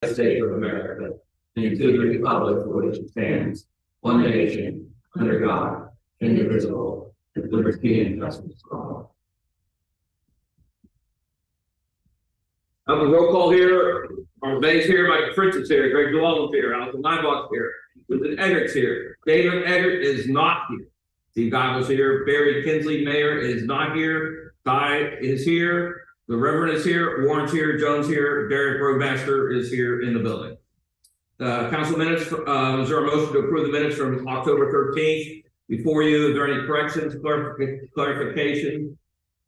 States of America, and to the republic for which it stands, one nation, under God, indivisible, with liberty and justice for all. I have a roll call here. Our base here, Mike Fritz is here, Greg DeLong's here, Alison Nybach's here, Lieutenant Edgar's here. David Eggert is not here. Steve Giles here, Barry Kinsley, Mayor, is not here. Ty is here. The Reverend is here, Warren's here, Jones here, Derek Roadmaster is here in the building. Council minutes, is there a motion to approve the minutes from October 13th? Before you, is there any corrections, clarification,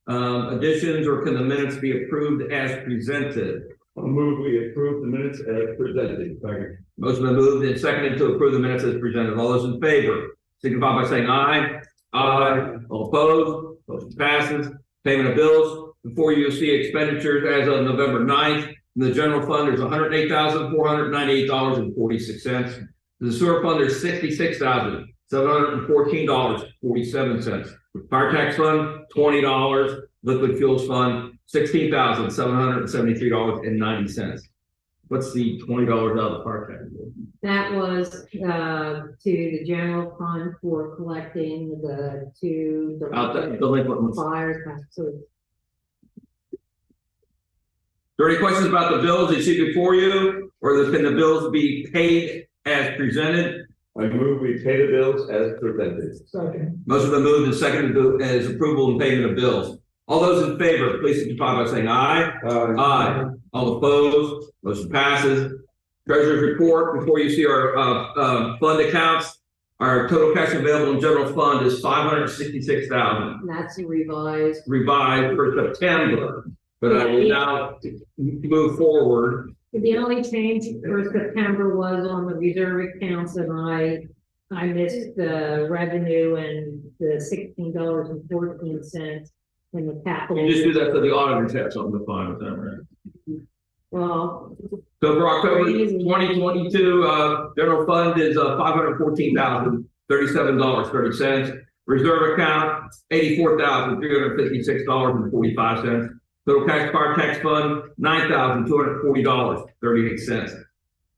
additions, or can the minutes be approved as presented? I'll move we approve the minutes as presented. Second. Motion been moved and seconded to approve the minutes as presented. All those in favor, signify by saying aye. Aye. All opposed, motion passes. Payment of bills. Before you see expenditures as of November 9th. In the general fund, there's $108,498.46. The sewer fund, there's $66,714.47. Fire tax fund, $20. Liquid fuels fund, $16,773.90. What's the $20 out of the fire tax? That was to the general fund for collecting the two delinquent fires. So Is there any questions about the bills you see before you, or can the bills be paid as presented? I move we pay the bills as presented. Second. Motion been moved and seconded as approval and payment of bills. All those in favor, please signify by saying aye. Aye. All opposed, motion passes. Treasurer's report. Before you see our fund accounts, our total cash available in general fund is $566,000. That's revised for September. But I will now move forward. The only change for September was on the reserve accounts, and I missed the revenue and the $16.14 in the capital. You just do that for the auditors have something to find with them, right? Well, so for October 2022, general fund is $514,037.30. Reserve account $84,356.45. Total cash car tax fund, $9,240.38.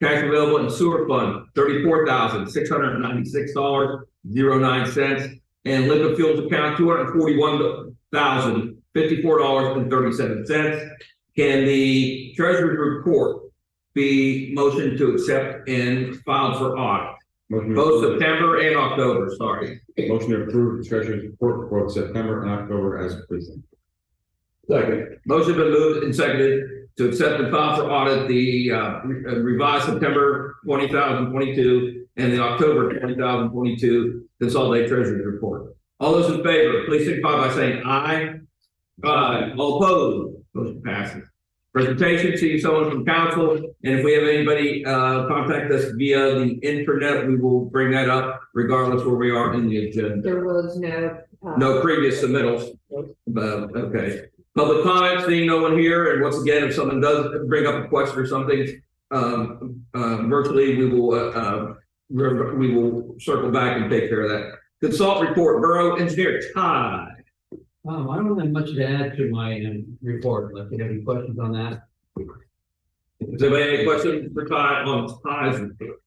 Cash available in sewer fund, $34,696.09. And liquid fuels account, $241,054.37. Can the treasurer's report be motioned to accept and filed for audit? Both September and October, sorry. Motion to approve the treasurer's report for both September and October as presented. Second. Motion been moved and seconded to accept and file for audit the revised September 2022 and the October 2022 consolidated treasurer's report. All those in favor, please signify by saying aye. Aye. All opposed, motion passes. Presentation, see someone from council, and if we have anybody contact us via the internet, we will bring that up regardless where we are in the agenda. there was No previous submittals. Okay. Public comments, seeing no one here, and once again, if someone does bring up a question or something, virtually we will circle back and take care of that. Consult report, Borough Engineer Ty. I don't have much to add to my report. If you have any questions on that. Does anybody have any questions for Ty on Ty's report?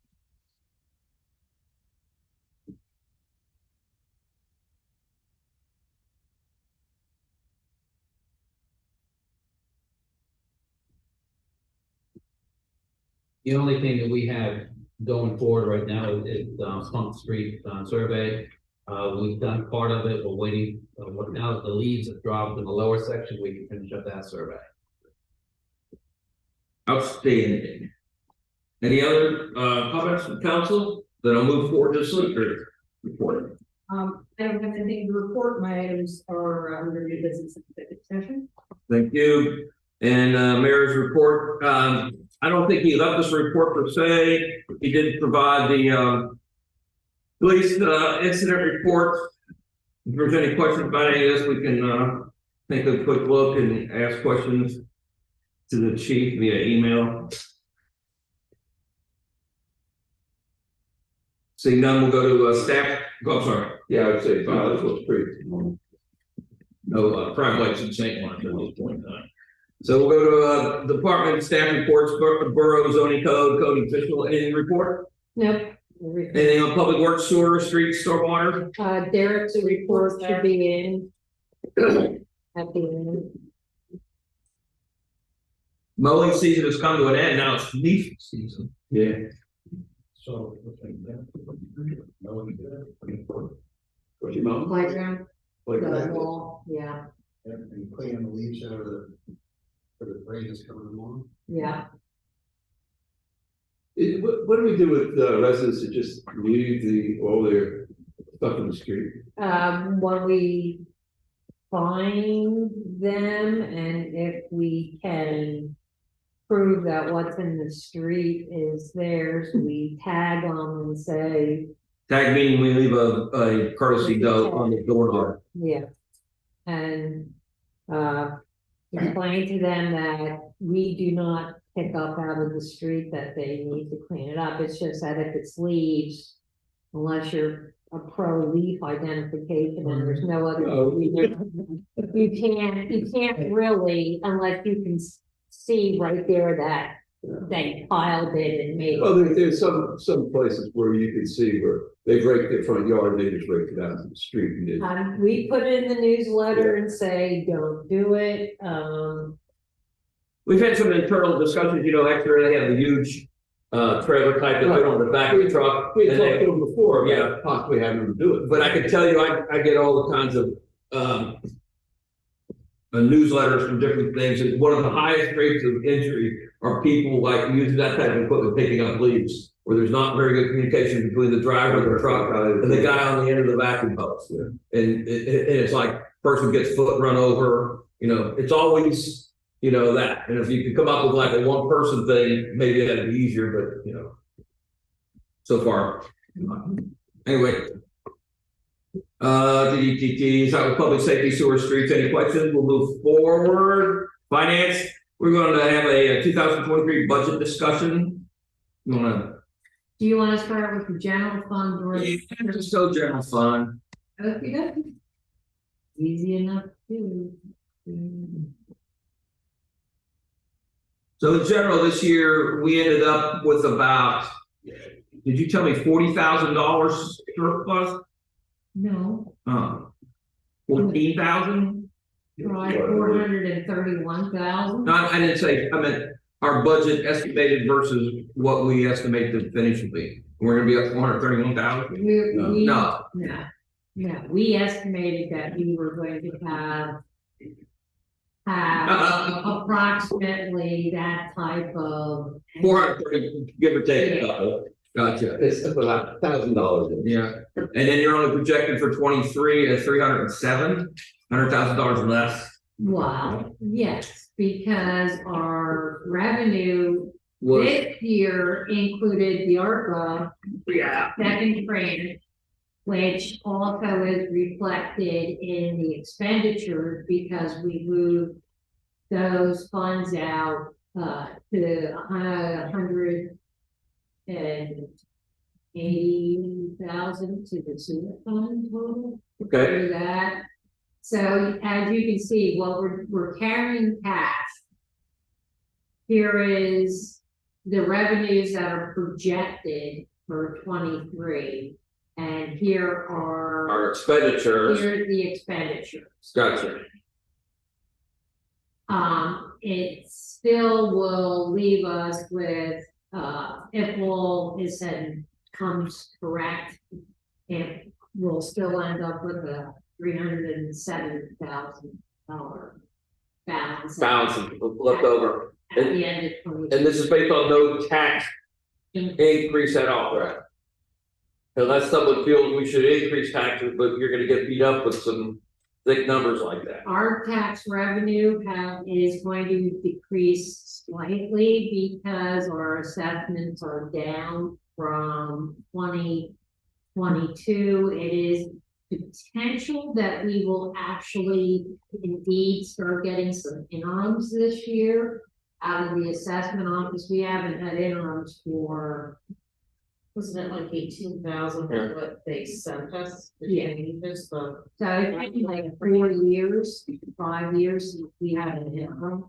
The only thing that we have going forward right now is Pump Street survey. We've done part of it. We're waiting. Now that the leaves have dropped in the lower section, we can finish up that survey. Outstanding. Any other comments from council? Then I'll move forward to solicitor report. I don't have anything to report. My items are under new business executive session. Thank you. And mayor's report. I don't think he left us a report per se. He did provide the police incident report. If there's any questions about any of this, we can take a quick look and ask questions to the chief via email. Seeing none, we'll go to staff. Go, sorry. Yeah, I would say this was pretty. No private lights in St. Martin at this point in time. So we'll go to, department staff reports, borough zoning code, code official, anything to report? Nope. Anything on public works, sewer, streets, stormwater? Derek's report should be in. At the end. Mowing season has come to an end, now it's leaf season. Yeah. So. What you mom? Playground, Like the that? wall, yeah, And cleaning the leaves out of the, for the rain that's coming along. yeah. What do we do with residents that just leave all their stuff in the street? When we find them and if we can prove that what's in the street is theirs, we tag them and say, Tag meaning we leave a courtesy note on the door. yeah. And, explain to them that we do not pick up out of the street, that they need to clean it up. It's just that if it's leaves, unless you're a pro leaf identification and there's no other. You can't really, unless you can see right there that they piled it and made. Well, there's some places where you can see where they break their front yard, they just break it out to the street. And they- We put it in the newsletter and say, don't do it, We've had some internal discussions, you know, after they have a huge trailer type that fit on the back of the truck. We and talked they- to them before, Yeah. about possibly having them do it. But I can tell you, I get all kinds of newsletters from different things, and one of the highest rates of injury are people like using that type of equipment, picking up leaves, where there's not very good communication between the driver of the truck and the guy on the end of the vacuum hose. Yeah. And it's like, person gets foot run over, you know, it's always, you know, that. And if you could come up with like a one person thing, maybe that'd be easier, but you know. So far. Anyway. So public safety, sewer, streets, any questions? We'll move forward. Finance, we're going to have a 2023 budget discussion. You wanna? do you want to start with the general fund or? Just so general fund. Okay, easy enough to do. So in general, this year, we ended up with about, did you tell me $40,000 surplus? No, 14,000? try 431,000. No, I didn't say, I meant our budget estimated versus what we estimate the finish will be. We're gonna be up 431,000? No. No, we estimated that we were going to have approximately that type of. 430, give or take a couple. Gotcha. It's about $1,000. Yeah, and then you're only projected for 23 at 307, $100,000 less. Wow, yes, because our revenue Was, this year included the ARPA yeah, second grant, which also is reflected in the expenditures because we moved those funds out to 180,000 to the sewer fund total. okay, For that. So as you can see, while we're carrying cash, here is the revenues that are projected for 23. And here are, our expenditures, here's the expenditures. gotcha. It still will leave us with, if all is said and comes correct, it will still end up with a $307,000 balance. Balance left over. At the end of 20. And this is based on no tax increase at all, right? Unless someone feels we should increase taxes, but you're gonna get beat up with some thick numbers like that. Our tax revenue is going to decrease slightly because our assessments are down from 2022. It is potential that we will actually indeed start getting some interims this year out of the assessment office. We haven't had interims for, Wasn't it like 18,000 Yeah. what they sent us? Yeah. Just the, so it's been like 4 years, 5 years since we had an interim.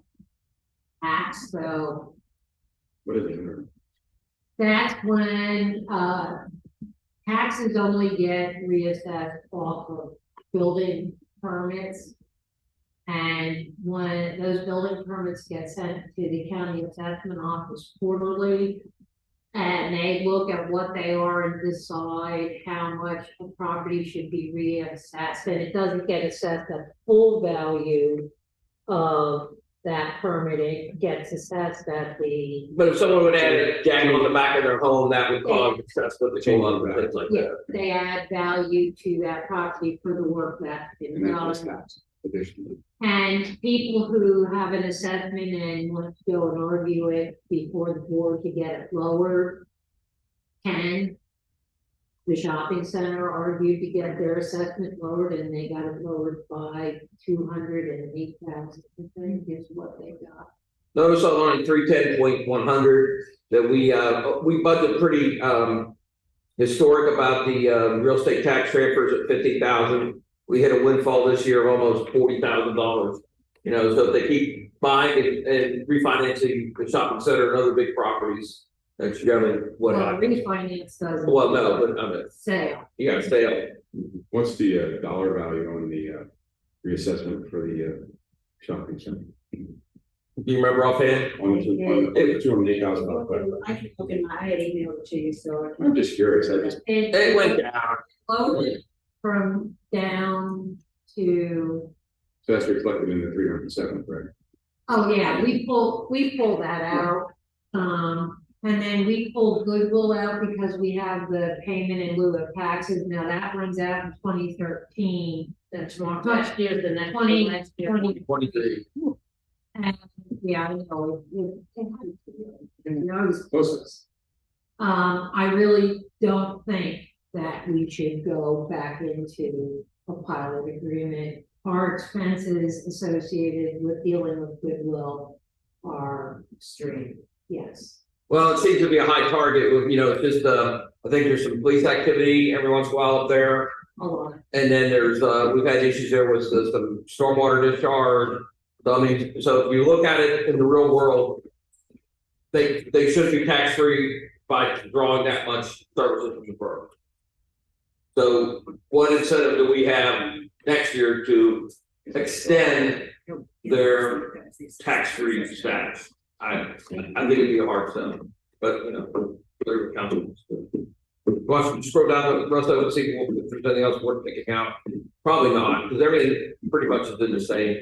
tax, so What is it? that's when, taxes only get reassessed off of building permits. And when those building permits get sent to the county assessment office quarterly, and they look at what they are and decide how much a property should be reassessed, and it doesn't get assessed at full value of that permit, it gets assessed at the, But if someone would add a jack on the back of their home, that would cause, that's what they came up with, things like yeah, that. they add value to that property for the work that's been done. Additionally. And people who have an assessment and want to go and argue it before the board to get it lowered can. The shopping center argued to get their assessment lowered and they got it lowered by 208,000, I think is what they got. Notice on line 310.100 that we budget pretty historic about the real estate tax transfers at 50,000. We hit a windfall this year of almost $40,000. You know, so if they keep buying and refinancing the shopping center and other big properties, that's generally what Well, happens. refinance doesn't. Well, no, but I mean, Sale. you gotta stay up. What's the dollar value on the reassessment for the shopping center? Do you remember offhand? On the $208,000 I can look in my, I had emailed it to you, so. I'm just curious, I just, It went down. Lowered from down to, so that's reflected in the 307, correct? oh yeah, we pulled that out. And then we pulled goodwill out because we have the payment in lieu of taxes. Now that runs out in 2013. That's wrong, next year, the next, 20, next year. 23. And yeah, I know. I really don't think that we should go back into a pilot agreement. Our expenses associated with dealing with goodwill are extreme, yes. Well, it seems to be a high target with, you know, it's just, I think there's some police activity every once in a while up there. A lot. And then there's, we've had issues there with some stormwater discharge. So I mean, so if you look at it in the real world, they should be tax-free by drawing that much services from the borough. So what incentive do we have next year to extend their tax-free status? I think it'd be a hard sell, but you know, whatever counts. Watch, scroll down the rest of it, and see if there's anything else worth picking out. Probably not, because everything pretty much is in the same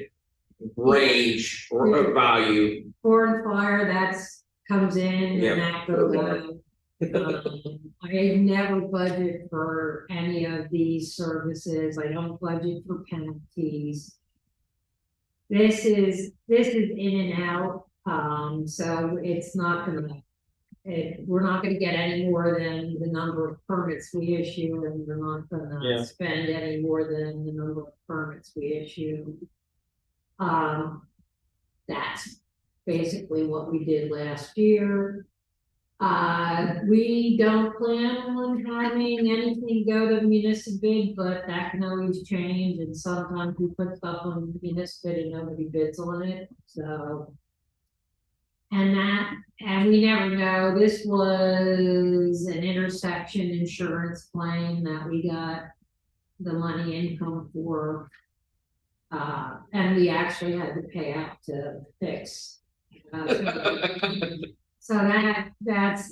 range or value. Forest fire, that's comes in Yeah. and that goes out. I never budget for any of these services. I don't budget for penalties. This is in and out, so it's not gonna, we're not gonna get any more than the number of permits we issue, and we're not Yeah. gonna spend any more than the number of permits we issue. That's basically what we did last year. We don't plan on having anything go to municipal bid, but that can always change, and sometimes we put stuff on municipal bid and nobody bids on it, so. And we never know, this was an intersection insurance claim that we got the money income for. And we actually had to pay out to fix. So that's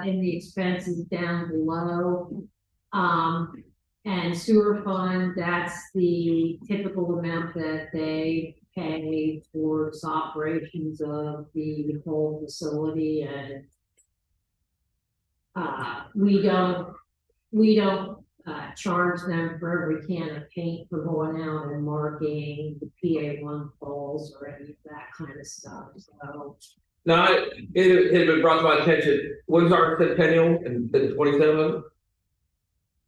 in the expenses down below. And sewer fund, that's the typical amount that they pay towards operations of the whole facility, and we don't charge them for every can of paint for going out and marking the PA1 poles or any of that kind of stuff, so. Now, it had been brought to my attention, when's our centennial in 27?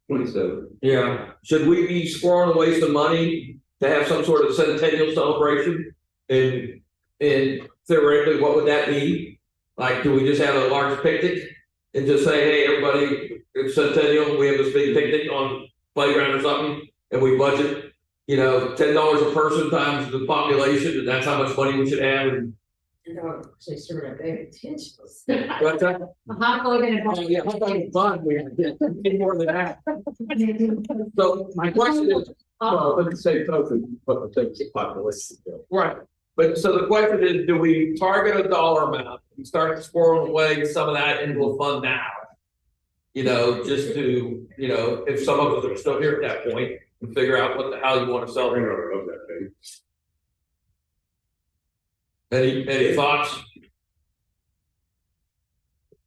27. Yeah, should we be squirreling away some money to have some sort of centennial celebration? And theoretically, what would that be? Like, do we just have a large picnic and just say, hey, everybody, it's centennial, we have this big picnic on playground or something, and we budget, you know, $10 a person times the population, and that's how much money we should have, and No, they sort of their intentions. What's that? A hot dog and a Oh, yeah, how about fun? We need more than that. So my question is, Well, at the same token, what the thing's population. right, but so the question is, do we target a dollar amount and start squirreling away some of that into a fund now? You know, just to, you know, if some of us are still here at that point and figure out what the hell you want to sell. I love that thing. Any thoughts?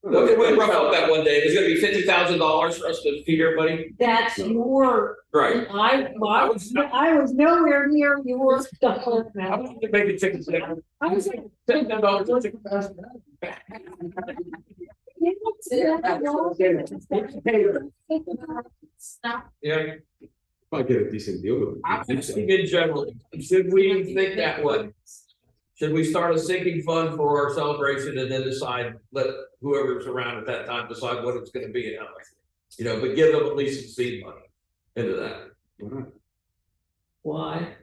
Look, we rough up that one day, it's gonna be $50,000 for us to feed everybody, that's your, right? I was nowhere near your stuff like I that. want to make a chicken dinner. I was like, $10 chicken breast. Stop. Yeah, I'll get a decent deal with I'm it. asking in general, should we think that way? Should we start a sinking fund for our celebration and then decide, let whoever's around at that time decide what it's gonna be and how much? You know, but give them at least some seed money into that. Why?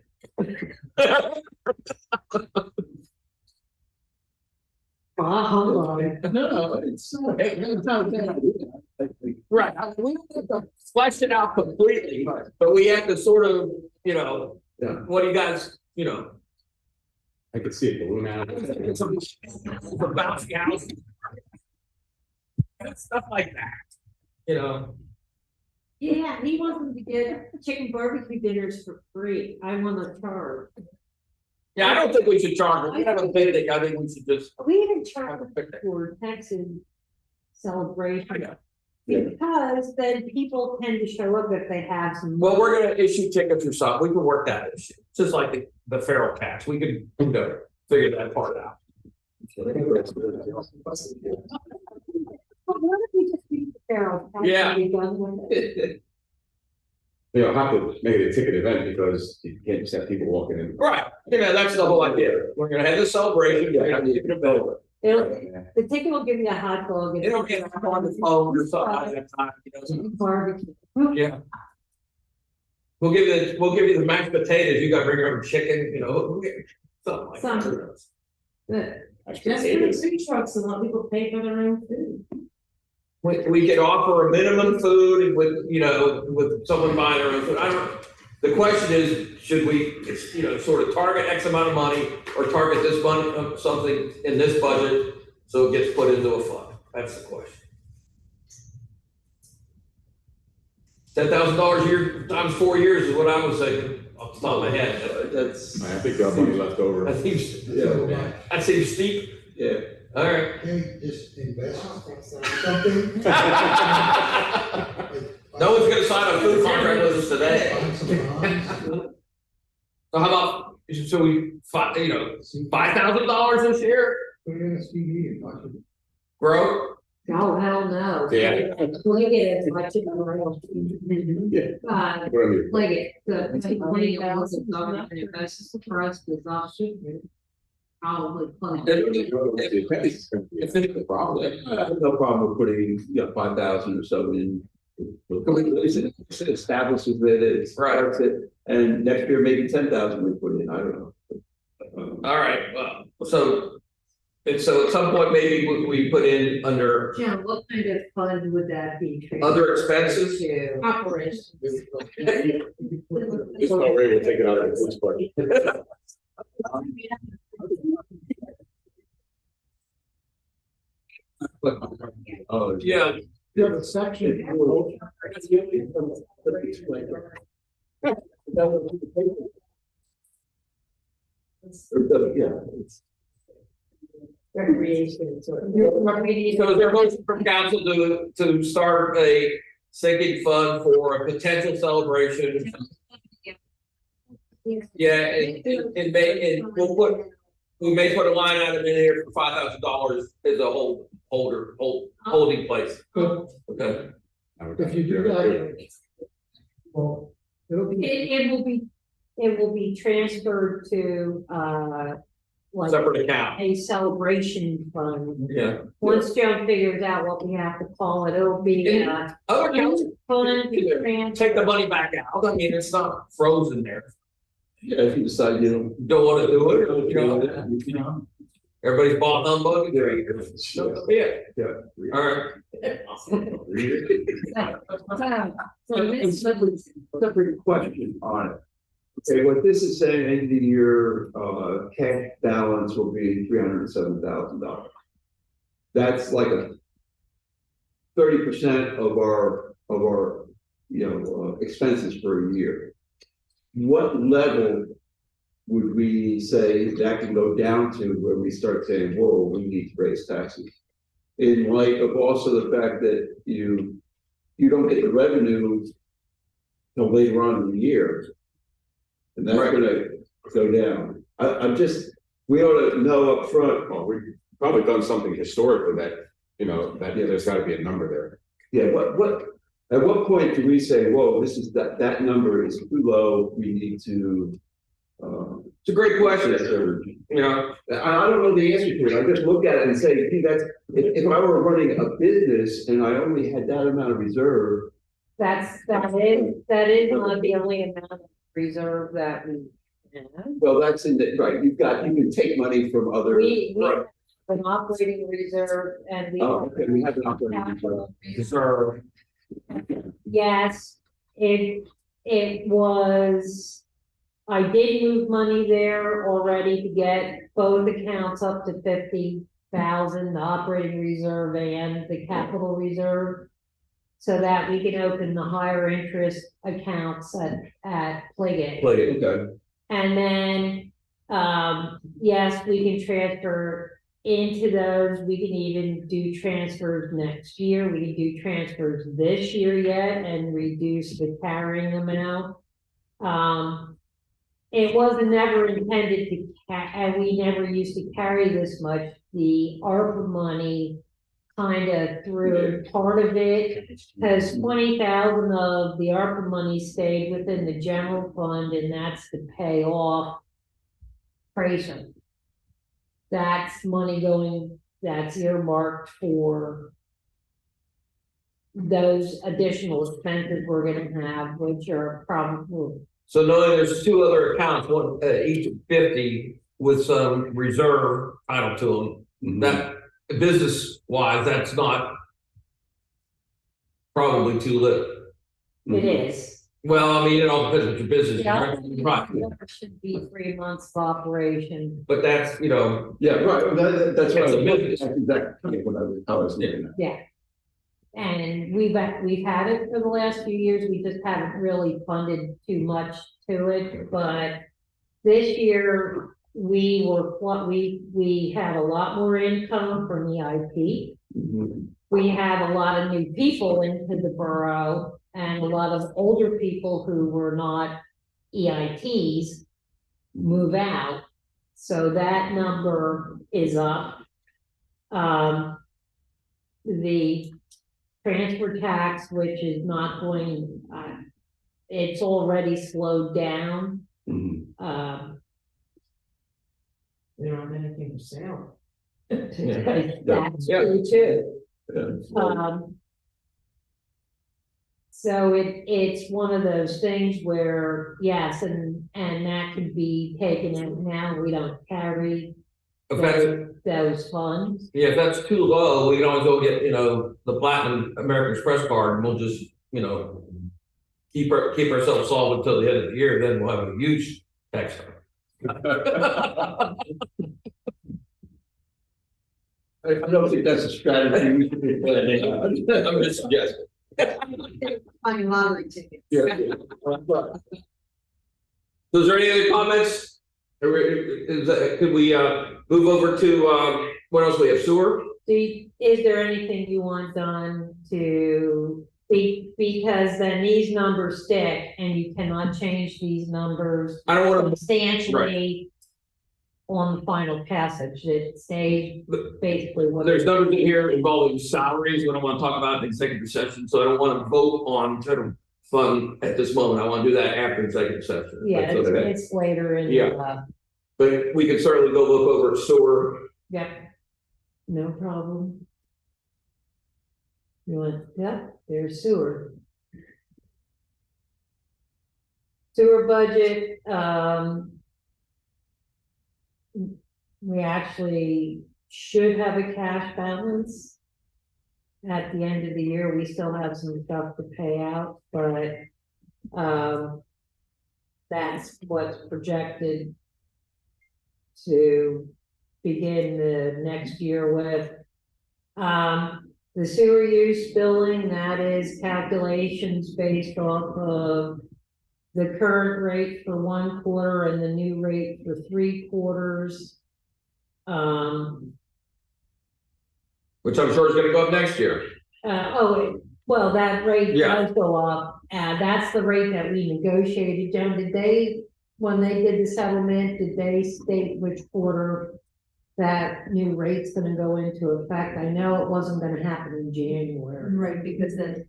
Hold on. No, it's not a bad idea. I think. Right, we don't have to flesh it out completely, but we have to sort of, you know, Yeah. what do you guys, you know? I could see a balloon out. Some bouncy house. Stuff like that, you know, Yeah, he wants them to get chicken barbecue dinners for free. I want to charge. yeah, I don't think we should charge them, we have a picnic, I think we should just. We even charge for Texas celebration. Because then people tend to show up if they have some. Well, we're gonna issue tickets or something, we can work that issue, just like the feral cats, we can, you know, figure that part out. But what if we just beat the feral cats? Yeah. And be done with it? You know, have to make it a ticket event because you can't just have people walking in. Right, you know, that's the whole idea, we're gonna have the celebration, we're gonna keep it available. The ticket will give you a hot dog. and- It'll get on the phone or something at that time, you know, so- Barbecue. yeah. We'll give you the mashed potatoes, you gotta bring your own chicken, you know, something like that. Good. Just bring food trucks and let people pay for their own food. We could offer a minimum food with, you know, with someone buying their own food, I don't. The question is, should we, you know, sort of target X amount of money or target this money, something in this budget, so it gets put into a fund, that's the question. $10,000 a year times 4 years is what I was thinking off the top of my head. That's, I think you have money left over. That seems, yeah, that seems steep, yeah. all right. Can we just invest So something? No one's gonna sign a food contract with us today. Find some bonds. So how about, so we, you know, $5,000 this year, Put it in a CD and watch it. grow? Oh, hell no. Yeah. Look at it, like chicken roll. Yeah. Uh, What I mean, look at the. Probably plenty. If it, Probably, I have no problem with putting, you know, 5,000 or so in. It establishes it, it starts it, and next year maybe 10,000 we put in, I don't know. all right, well, so, and so at some point, maybe we put in under Jim, what kind of fund would that be? other expenses. Operations. there's no way we'll take it out of the police budget. Oh, Yeah, You have a section. yeah, it's, Recreation. so is there a motion from council to start a sinking fund for a potential celebration? Yeah, and we may put a line item in here for $5,000 as a holding place. Okay, If you do that, well, it'll be. It will be transferred to, like separate account, a celebration fund. yeah. Once Joe figures out what we have to call it, it'll be, Other councils fund to transfer. take the money back out, I mean, it's not frozen there. yeah, if you decide you Don't wanna do it, don't. you know, Everybody's bought humbug? Yeah. Yeah. All right. Separate question on it. Okay, what this is saying, end of the year, cash balance will be $307,000. That's like a 30% of our, expenses for a year. What level would we say that can go down to where we start saying, whoa, we need to raise taxes? In light of also the fact that you don't get the revenue till later on in the year. And that's gonna go down. I'm just, we ought to know up front. Well, we've probably done something historically that, that there's gotta be a number there. Yeah, at what point do we say, whoa, this is that number is too low, we need to It's a great question. I don't know the answer to it. I just look at it and say, gee, that's if I were running a business and I only had that amount of reserve. That is not the only amount of reserve that we have. Well, that's in the, right, you can take money from other. We Right. have an operating reserve and we. Oh, okay, we have an operating reserve. Yes, it was, I did move money there already to get both accounts up to 50,000, the operating reserve and the capital reserve. So that we can open the higher interest accounts at Pliget. Okay. And then, yes, we can transfer into those. We can even do transfers next year. We can do transfers this year yet and reduce the carrying amount. It wasn't never intended to, and we never used to carry this much. The ARPA money kind of threw part of it, because 20,000 of the ARPA money stayed within the general fund, and that's to pay off Tracer. That's money that's earmarked for those additional expenses we're gonna have, which are probably. So knowing there's two other accounts, one each of 50 with some reserve title to them, that business wise, that's not probably too little. It is. Well, I mean, it all depends on your business. Yeah. Right. There should be 3 months of operation. But that's, Yeah, right, that's what I It's a was business. that's exactly what I was looking at. Yeah. And we've had it for the last few years. We just haven't really funded too much to it, but this year we had a lot more income from EIP. We had a lot of new people into the borough and a lot of older people who were not EITs move out. So that number is up. The transfer tax, which is not going, it's already slowed down. We don't have anything to sell. That's true too. So it's one of those things where, yes, and that can be taken out now. We don't carry those funds. Yeah, if that's too low, we can always go get, the Platinum American Express card, and we'll just, keep ourselves solvent until the end of the year, then we'll have a huge tax. I don't think that's a strategy we should be planning. I'm just suggesting. Buying lottery tickets. Yeah. So is there any other comments? Could we move over to what else we have? Sewer? Is there anything you want done to because then these numbers stick and you cannot change these numbers I don't want to. substantially on the final passage. It stays basically what. There's numbers in here involving salaries, we don't want to talk about in executive session, so I don't want to vote on general fund at this moment. I want to do that after executive session. Yeah, That's okay. it's later in. Yeah. But we can certainly go look over sewer. Yep. No problem. You want, yep, there's sewer. Sewer budget, we actually should have a cash balance. At the end of the year, we still have some stuff to pay out, but, that's what's projected to begin the next year with. The sewer use billing, that is calculations based off of the current rate for 1 quarter and the new rate for 3 quarters. Which I'm sure is gonna go up next year. Well, that rate Yeah. does go up, that's the rate that we negotiated, Joan, did they, when they did the settlement, did they state which quarter that new rate's gonna go into effect? I know it wasn't gonna happen in January. Right, because the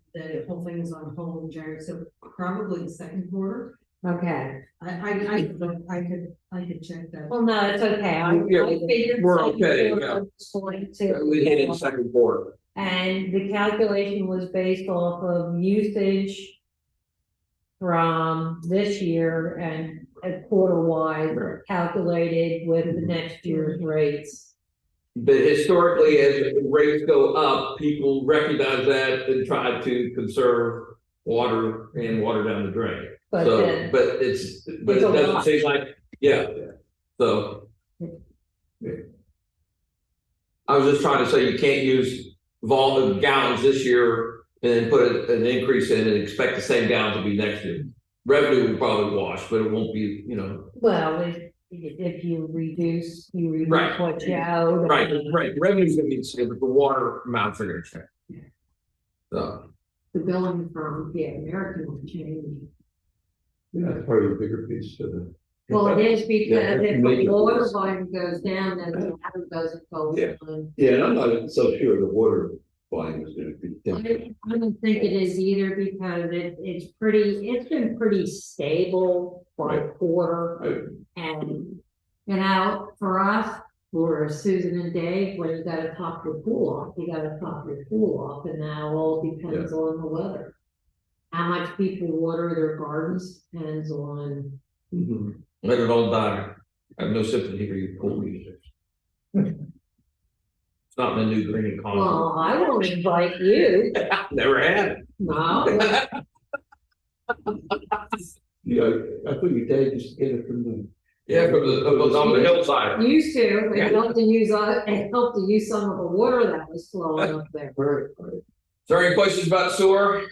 whole thing is on hold in January, so probably the second quarter. Okay, I could check that. well, no, it's okay, I Yeah, figured. we're second okay, quarter yeah. was going to- We hit it in second quarter. And the calculation was based off of usage from this year and a quarter-wide Right. calculated with the next year's rates. But historically, as rates go up, people recognize that and try to conserve water and water down the drain. But So, then, but it It's a doesn't lot. seem like, yeah, so. I was just trying to say you can't use volume gallons this year and then put an increase in and expect the same gallons to be next year. Revenue will probably wash, but it won't be, well, if you reduce Right. what you owe. then- right, revenue's gonna be the same, but the water amounts are gonna change. So, The billing from, American will change. That's probably a bigger piece of the. Well, it is because Yeah, if make the it water worse. volume goes down, then the water doesn't go Yeah. down. Yeah, and I'm not so sure the water volume is gonna be different. I don't think it is either because it's been pretty stable by Right. quarter. And, for us, we're Susan and Dave, when you gotta top your pool off, you gotta top your pool off, and that all depends on the weather. How much people water their gardens depends on, Mhm. let it all die. I have no sympathy for you pool users. It's not in the new green economy. well, I won't invite you, Never had it. no. Yeah, I thought your dad used to get it from the. Yeah, from on the hillside. Used to, Yeah. it helped to use some of the water that was flowing up there. Right, right. Is there any questions about sewer?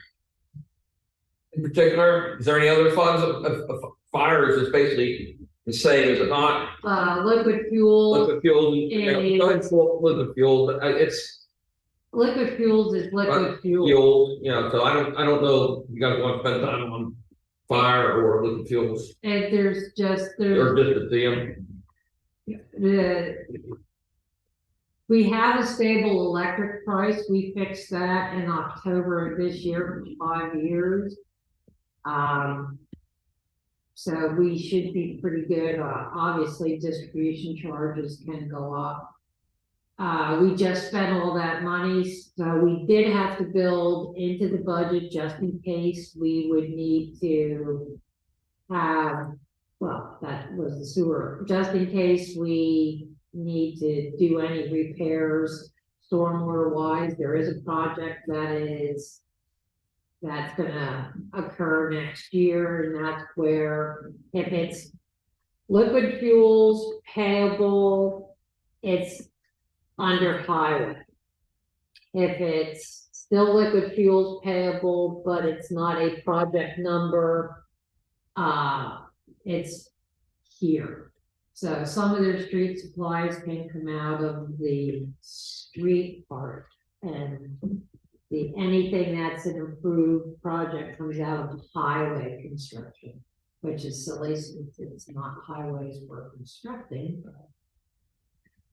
In particular, is there any other funds of fires is basically the same, is it not? Liquid fuel, Liquid fuels, go ahead, full liquid fuels, but it's liquid fuels is liquid fuel. fuel, so I don't know, if you guys want to spend time on fire or liquid fuels, And there's or just we have a stable electric price, we fixed that in October of this year for 5 years. So we should be pretty good, obviously distribution charges can go up. We just spent all that money, so we did have to build into the budget just in case we would need to have, well, that was the sewer, just in case we need to do any repairs stormwater wise. There is a project that's gonna occur next year, and that's where if it's liquid fuels payable, it's under highway. If it's still liquid fuels payable, but it's not a project number, it's here. So some of their street supplies can come out of the street part, and anything that's an approved project comes out of highway construction, which is silly since it's not highways we're constructing.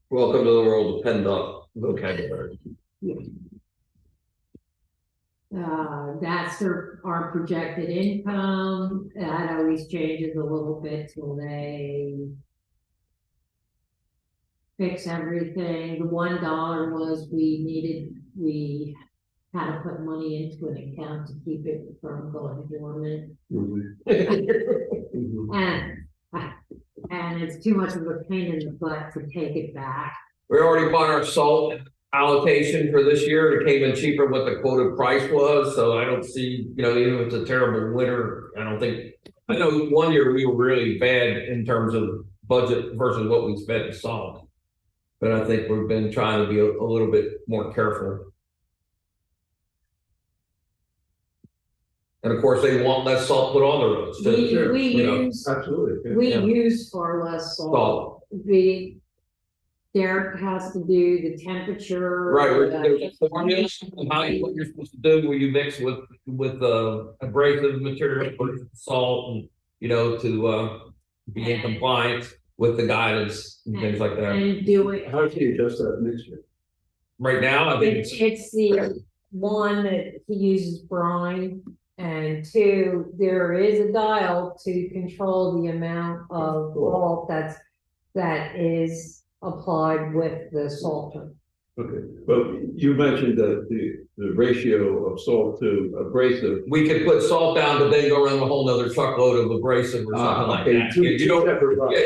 welcome to the world of PennDOT vocabulary. That's our projected income. That always changes a little bit till they fix everything. The $1 was we had to put money into an account to keep it from going dormant. Mhm. And and it's too much of a pain in the butt to take it back. We already bought our salt allocation for this year. It came in cheaper what the quoted price was, so I don't see, even if it's a terrible winter, I don't think. I know one year we were really bad in terms of budget versus what we spent in salt. But I think we've been trying to be a little bit more careful. And of course, they want less salt put on the roads too. We you use, Absolutely. we Yeah. use far less salt. Derek has to do the temperature. Right, there's formulas of what you're supposed to do, where you mix with abrasive material, or salt, and to be in compliance with the guidance and things like that. And do it. How do you adjust that mixture? Right now, I think It's the one that he uses brine, and two, there is a dial to control the amount of salt that is applied with the salter. Okay, but you mentioned that the ratio of salt to abrasive. we could put salt down, but then go around a whole nother truckload of abrasive or something like Okay, that. two You don't, separate routes.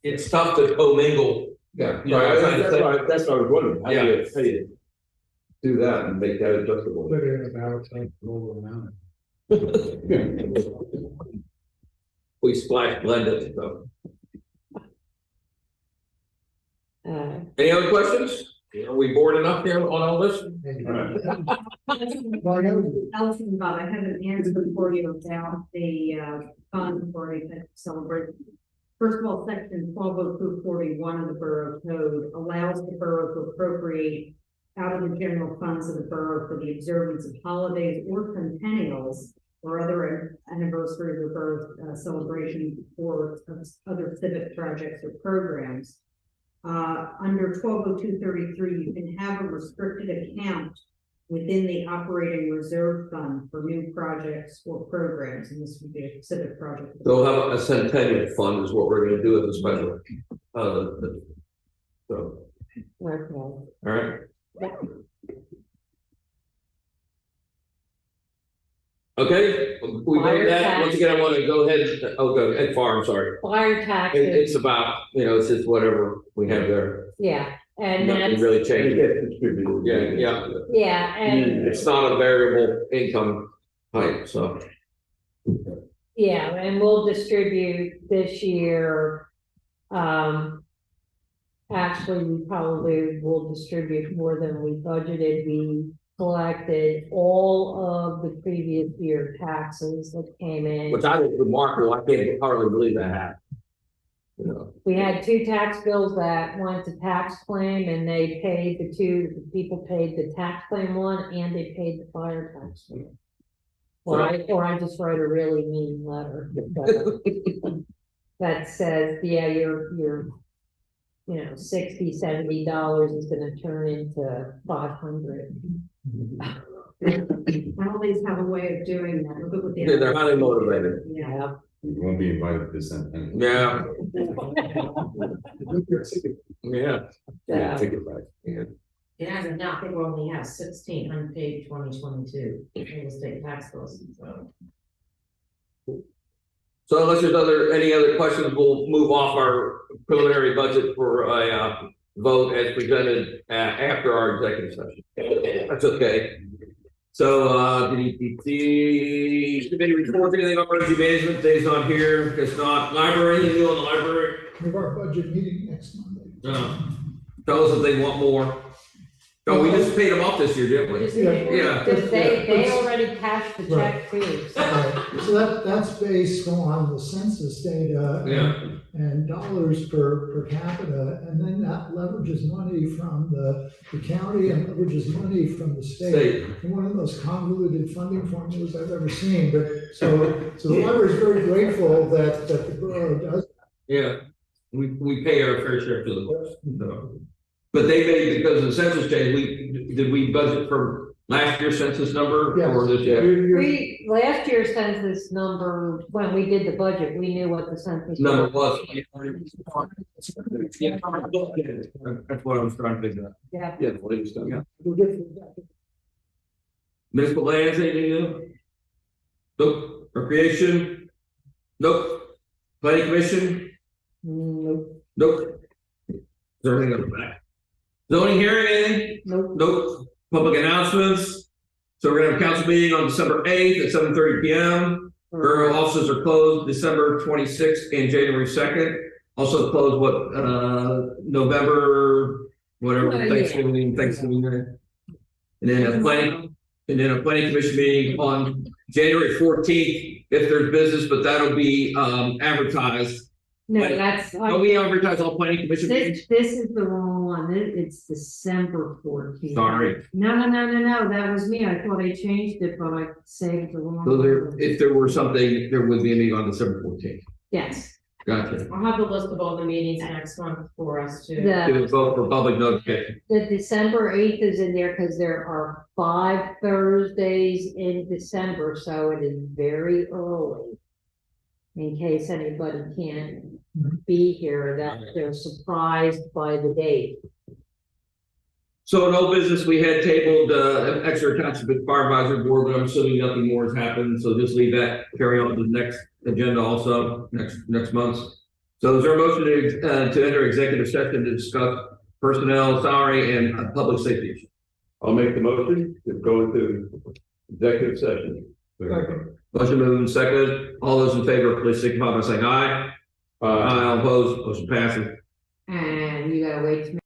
it's tough to commingle. Yeah, You know what I'm trying to that's say? that's what I was wondering, how Yeah. do you do that and make that adjustable? Put it in a barrel tank, roll it around. We splash blend it, so. Any other questions? Are we bored enough here on all this? Allison, Bob, I have an answer for you about the fund for a celebration. First of all, section 120241 of the Borough Code allows the borough to appropriate out of the general funds of the borough for the observance of holidays or centennials or other anniversaries or birth celebration or other civic projects or programs. Under 120233, you can have a restricted account within the operating reserve fund for new projects or programs, and this would be a civic project. So how a centennial fund is what we're gonna do with the special. So, Okay. all right. Okay, we know that, once again, I wanna go ahead, go ahead, far, I'm sorry. Fire taxes, It's about, it's just whatever we have there, yeah, and nothing that's, really And it changed. gets distributed. Yeah. yeah, and, It's not a variable income type, so. yeah, and we'll distribute this year. Actually, we probably will distribute more than we budgeted. We collected all of the previous year taxes that came in. Which I think is remarkable, I can't hardly believe that happened. We had 2 tax bills that went to tax claim, and they paid the people paid the tax claim one, and they paid the fire tax one. Or I just wrote a really mean letter that says, yeah, your $60, $70 is gonna turn into 500. Families have a way of doing that. Look at what Yeah, they're highly motivated. Yeah. You won't be invited to this and Yeah. Yeah. Yeah. take it back. Yeah. It as of now, I think we only have 16 unpaid 2022 real estate tax bills, so. So unless there's any other questions, we'll move off our preliminary budget for a vote as presented after our executive session. That's okay. So, the committee reports, anything on emergency management, Dave's not here, if not, library, anything on the library? We have our budget meeting next Monday. Tell us if they want more. No, we just paid them off this year, didn't we? Yeah. They already cashed the check too. So that's based on the census data. Yeah. And dollars per capita, and then that leverages money from the county and leverages money from the state. And one of the most convoluted funding formulas I've ever seen, but so the library is very grateful that the borough does. Yeah, we pay our fair share to the, so. But they made, because of the census change, did we budget for last year's census number? Yes. Or this year? Last year's census number, when we did the budget, we knew what the census Number was. Yeah, that's what I was trying to figure out. Yeah. Yeah, the latest stuff. Yeah. We'll get to that. Municipal lands, anything new? Nope. Recreation? Nope. Planning commission? Nope, Nope. Is there anything on the back? Zoning hearing, anything? nope. Nope. Public announcements. So we're gonna have a council meeting on December 8th at 7:30 p.m. Borough offices are closed December 26th and January 2nd. Also closed November, whatever, Oh, yeah. Thanksgiving Day. And then a planning commission meeting on January 14th, if there's business, but that'll be advertised. No, that's. No, we advertise all planning commission meetings. This is the wrong one, it's December 14th. Sorry. No, that was me, I thought I changed it, but I saved the wrong. So there, one. if there were something, there would be a meeting on December 14th. Yes, Gotcha. I'll have the list of all the meetings next month for us to. To vote for public notification. the December 8th is in there because there are 5 Thursdays in December, so it is very early. In case anybody can't be here, that they're surprised by the date. So in old business, we had tabled Exeter Township Fire Advisory Board, but I'm assuming nothing more has happened, so just leave that, carry on to the next agenda also, next month. So is there a motion to enter executive session to discuss personnel, salary, and public safety issues? I'll make the motion to go into executive session. Motion moved and seconded. All those in favor, please signify by saying aye. Aye, all opposed, motion passes. And you gotta wait to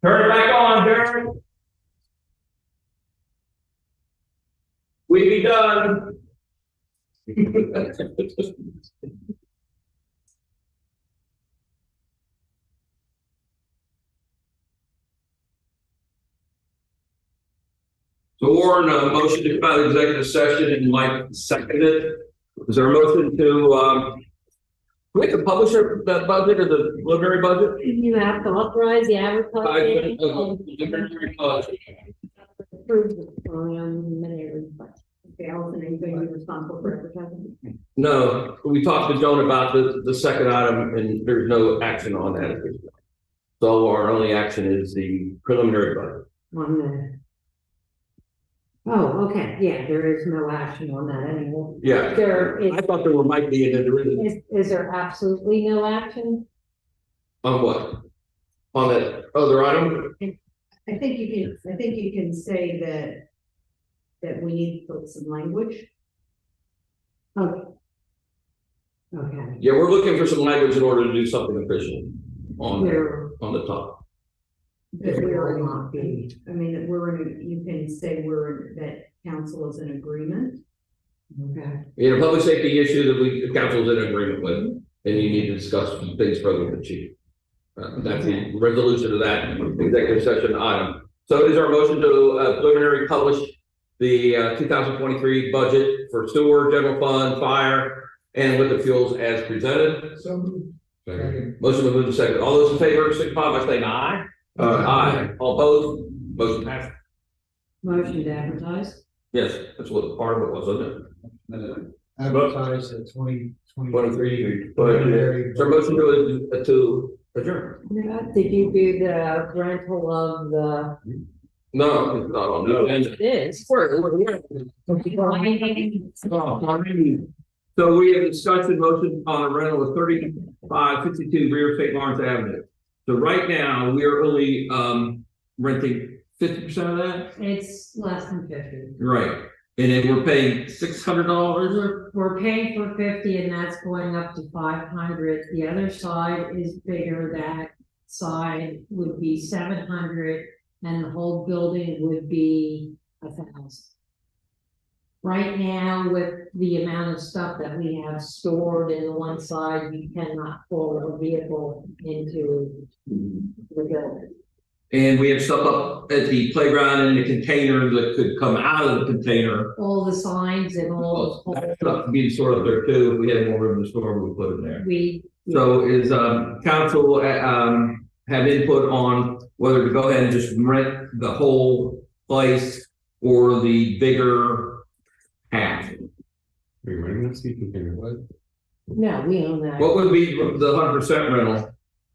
Turn it back on, Darren. We be done. So Warren, motion to come out of executive session and Mike seconded. Is there a motion to, we have to publish the budget or the preliminary budget? You have to authorize the advertising. Approve the preliminary budget. Okay, Allison, are you going to be responsible for advertising? No, we talked to Joan about the second item and there's no action on that. So our only action is the preliminary budget. 1 minute. Oh, okay, yeah, there is no action on that anymore. Yeah, There is, I thought there might be, and there isn't. is there absolutely no action? On what? On that other item? I think you can say that we need to put some language. Okay. Okay, Yeah, we're looking for some language in order to do something official on the top. That there we're, will not be. I mean, that you can say that council is in agreement. Okay, In a public safety issue that the council is in agreement with, and you need to discuss things further with the chief. That's the resolution of that executive session item. So is our motion to preliminary publish the 2023 budget for sewer, general fund, fire, and liquid fuels as presented? So. Motion to move to second. All those in favor, signify by saying aye. Aye. All opposed? Motion passed. motion to advertise. Yes, that's what part of it was, wasn't it? Advertise at 2023. 23. Is there a motion to adjourn? Did you do the rental of the? No, it's not on the agenda. It is. So we have discussed the motion on a rental of 3552 Rear St. Lawrence Avenue. So right now, we are only renting 50% of that? It's less than 50. Right. And then we're paying $600? We're paying for 50 and that's going up to 500. The other side is bigger. That side would be 700 and the whole building would be 1,000. Right now, with the amount of stuff that we have stored in one side, you cannot pull a vehicle into the building. And we have stuff up at the playground in the container that could come out of the container. All the signs and all That stuff could be stored up there too. If we had more room to store, we put it there. we. So is council have input on whether to go ahead and just rent the whole place or the bigger half? Are you running that seat container? What? No, we own that. What would be the 100% rental?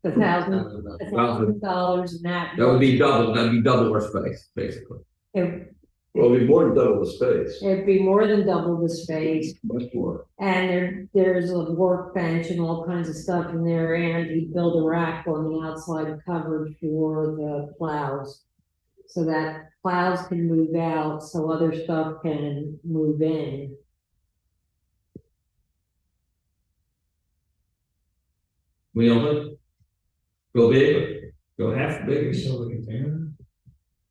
$1,000 and that. That would be double. That'd be double our space, basically. It- Well, it'd be more than double the space, It'd be more than double the space. much more. And there's a workbench and all kinds of stuff in there, and he built a rack on the outside covered for the plows. So that plows can move out, so other stuff can move in. We don't go big, go half big. Sell the container?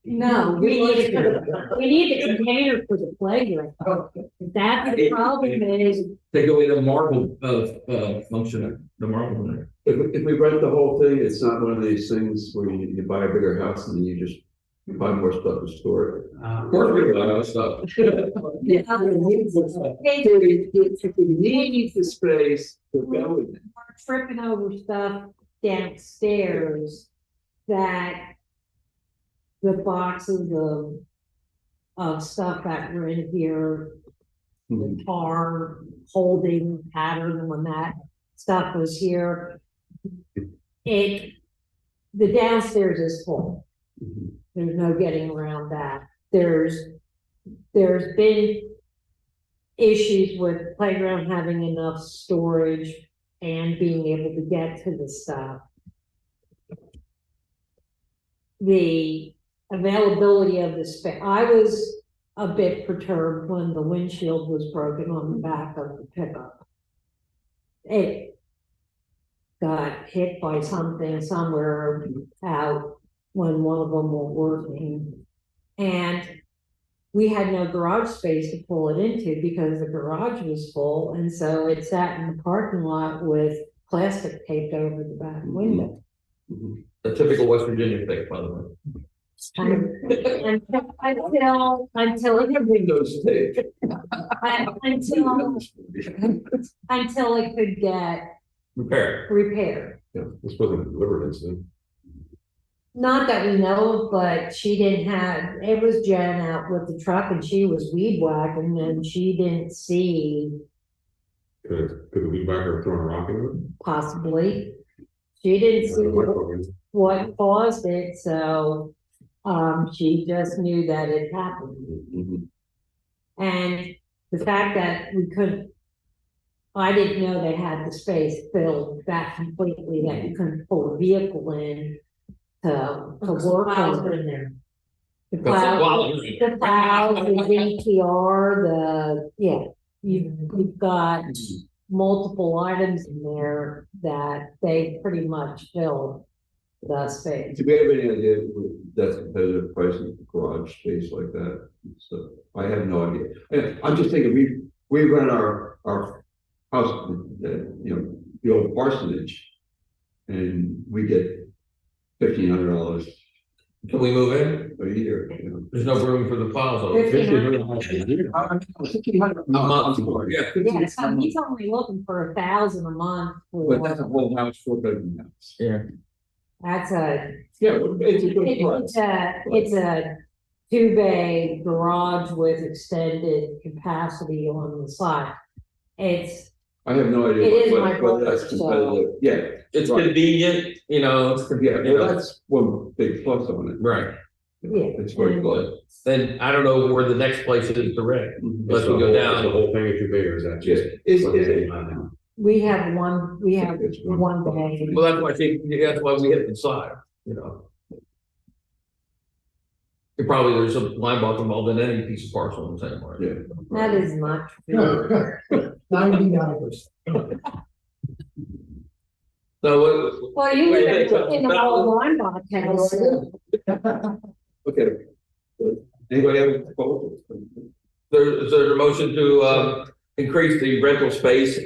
No, we need a container for the playground. That's the problem is, Take away the marble function, the marble in there. If we rent the whole thing, it's not one of these things where you buy a bigger house and then you just buy more stuff to store it. Of course, we do that stuff. Need the space to go in. we're tripping over stuff downstairs that the boxes of stuff that were in here, the tar holding pattern when that stuff was here. The downstairs is full. There's no getting around that. There's been issues with playground having enough storage and being able to get to the stuff. The availability of the space, I was a bit perturbed when the windshield was broken on the back of the pickup. got hit by something somewhere out when one of them were working. And we had no garage space to pull it into because the garage was full, and so it sat in the parking lot with plastic taped over the back window. The typical West Virginia thing, by the way. Until it could Windows tape. until it could get Repair. repaired. Yeah, this wasn't a deliberate incident. Not that we know of, but she didn't have, it was Jen out with the truck and she was weed whacking and she didn't see Could the weed whacker have thrown a rock into it? possibly. She didn't see what caused it, so, she just knew that it happened. And the fact that we couldn't, I didn't know they had the space filled that completely, that you couldn't pull a vehicle in to work Plows on. are in there. The That's a plow, wild- the plow, the DTR, you've got multiple items in there that they pretty much filled the space. Do we have any idea what that's competitive pricing for garage space like that? So I have no idea. And I'm just thinking, we run our house, the old parsonage. And we get $1,500 Can we move in? a year, you know. There's no room for the plows. though. $1,500. $1,500 A month. Yeah. Yeah, so he's only looking for 1,000 a month But that's a for, whole house, 4-bedroom house. Yeah. that's a, Yeah, well, it's a good price. it's a 2-bay garage with extended capacity on the side. I have no idea. It is what- my what brother, that's competitive. Yeah, It's Right. convenient, you know, it's yeah, convenient, well, that's one big plus on it. right. Yeah. It's very close. Then I don't know where the next place is to rent, unless we go The down. whole thing is too big, or is that Yes, just? is what they it, allow now? we have one bay. Well, that's why that's why we hit the side, you know. There's a line block involved in any piece of parcel in the same way. yeah. That is not true. 99%. So Well, you Wait, live wait, in the whole Weinbach house. Okay. Anybody have a proposal? there's a motion to increase the rental space.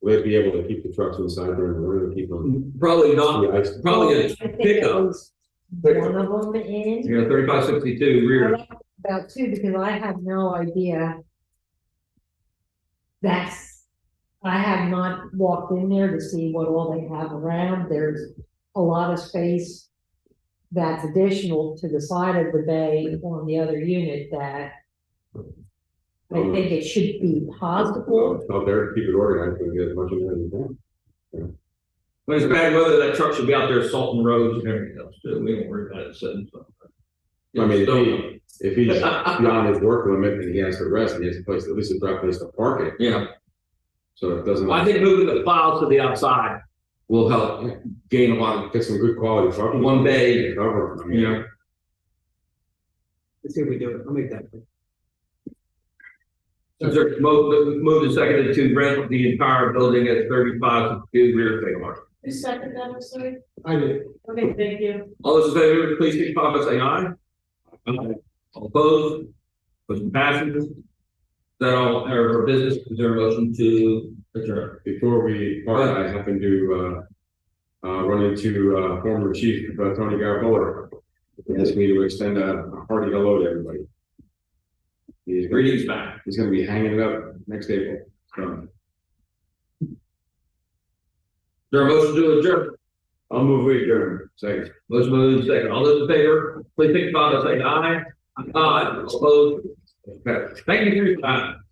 Will they be able to keep the trucks inside during the winter, keep them? Probably not, the ice? probably a I think it pickup, was one of them in. 3562 rear. About two, because I have no idea. I have not walked in there to see what all they have around. There's a lot of space that's additional to the side of the bay on the other unit that I think it should be possible. It's out there, keep it organized, and get as much in there as you can. When it's bad weather, that truck should be out there salting roads and everything else, too. We don't worry about it sitting. I mean, if he's beyond his work limit and he has to rest, and he has a place, at least a dry place to park it, Yeah, so it doesn't. well, I think moving the plows to the outside will help gain a lot of, Get some good quality parking. One bay. Cover, I mean, you know. Let's see if we do it. I'll make that. Is there move and seconded to rent the entire building at 3562 rear Taylor? Who seconded that, I'm sorry? I did. Okay, thank you. All those in favor, please signify by saying aye. Aye. All opposed? Motion passes. Is that all, our business, is there a motion to adjourn? Before we part, I happened to run into former chief Tony Garabola. He asked me to extend a hearty hello to everybody. Greetings back. He's gonna be hanging it up next April. So Is there a motion to adjourn? I'll move we adjourn. Second. Motion moved second. All those in favor, please signify by saying aye. Aye. Opposed? Okay. Thank you for your time.